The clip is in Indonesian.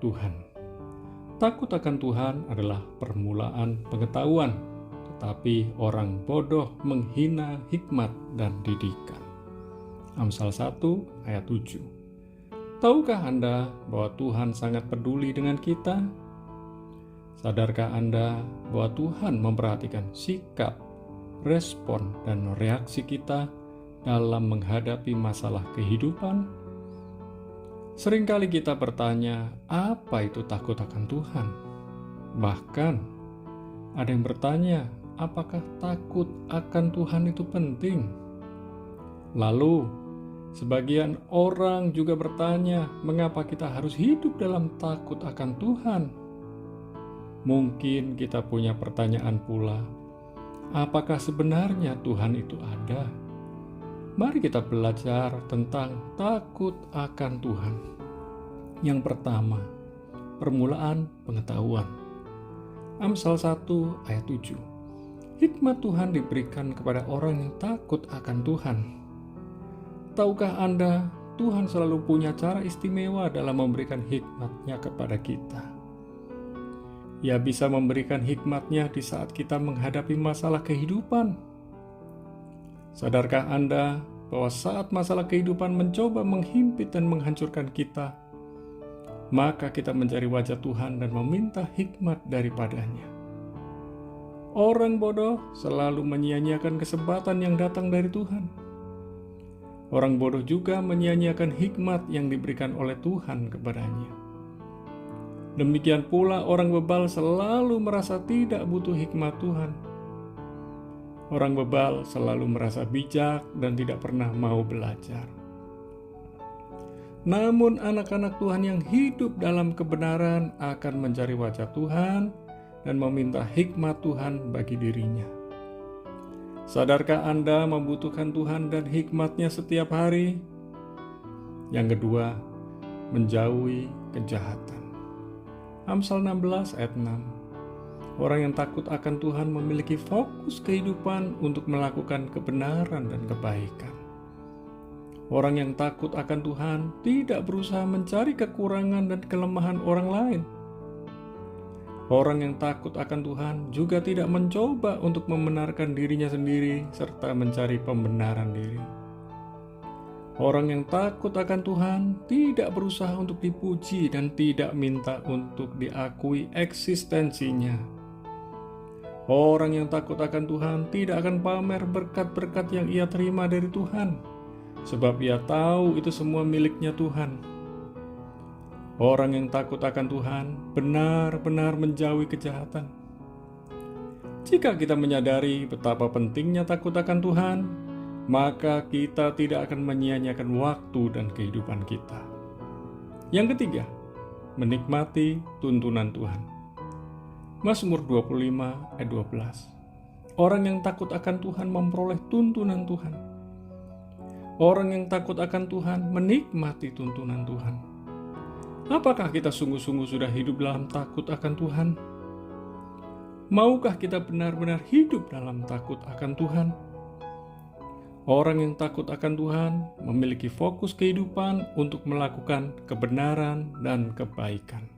Tuhan. Takut akan Tuhan adalah permulaan pengetahuan, tetapi orang bodoh menghina hikmat dan didikan. Amsal 1 ayat 7. Tahukah Anda bahwa Tuhan sangat peduli dengan kita? Sadarkah Anda bahwa Tuhan memperhatikan sikap, respon, dan reaksi kita dalam menghadapi masalah kehidupan? Seringkali kita bertanya, apa itu takut akan Tuhan? Bahkan, ada yang bertanya, apakah takut akan Tuhan itu penting? Lalu, sebagian orang juga bertanya, mengapa kita harus hidup dalam takut akan Tuhan? Mungkin kita punya pertanyaan pula, apakah sebenarnya Tuhan itu ada? Mari kita belajar tentang takut akan Tuhan. Yang pertama, permulaan pengetahuan. Amsal 1 ayat 7. Hikmat Tuhan diberikan kepada orang yang takut akan Tuhan. Tahukah Anda, Tuhan selalu punya cara istimewa dalam memberikan hikmat-Nya kepada kita. Ia bisa memberikan hikmat-Nya di saat kita menghadapi masalah kehidupan. Sadarkah Anda bahwa saat masalah kehidupan mencoba menghimpit dan menghancurkan kita, maka kita mencari wajah Tuhan dan meminta hikmat daripadanya. Orang bodoh selalu menyia-nyiakan kesempatan yang datang dari Tuhan. Orang bodoh juga menyia-nyiakan hikmat yang diberikan oleh Tuhan kepadanya. Demikian pula orang bebal selalu merasa tidak butuh hikmat Tuhan. Orang bebal selalu merasa bijak dan tidak pernah mau belajar. Namun anak-anak Tuhan yang hidup dalam kebenaran akan mencari wajah Tuhan dan meminta hikmat Tuhan bagi dirinya. Sadarkah Anda membutuhkan Tuhan dan hikmat-Nya setiap hari? Yang kedua, menjauhi kejahatan. Amsal 16 ayat 6. Orang yang takut akan Tuhan memiliki fokus kehidupan untuk melakukan kebenaran dan kebaikan. Orang yang takut akan Tuhan tidak berusaha mencari kekurangan dan kelemahan orang lain. Orang yang takut akan Tuhan juga tidak mencoba untuk membenarkan dirinya sendiri serta mencari pembenaran diri. Orang yang takut akan Tuhan tidak berusaha untuk dipuji dan tidak minta untuk diakui eksistensinya. Orang yang takut akan Tuhan tidak akan pamer berkat-berkat yang ia terima dari Tuhan, sebab ia tahu itu semua miliknya Tuhan. Orang yang takut akan Tuhan benar-benar menjauhi kejahatan. Jika kita menyadari betapa pentingnya takut akan Tuhan, maka kita tidak akan menyia-nyiakan waktu dan kehidupan kita. Yang ketiga, menikmati tuntunan Tuhan. Mazmur 25 ayat 12. Orang yang takut akan Tuhan memperoleh tuntunan Tuhan. Orang yang takut akan Tuhan menikmati tuntunan Tuhan. Apakah kita sungguh-sungguh sudah hidup dalam takut akan Tuhan? Maukah kita benar-benar hidup dalam takut akan Tuhan? Orang yang takut akan Tuhan memiliki fokus kehidupan untuk melakukan kebenaran dan kebaikan.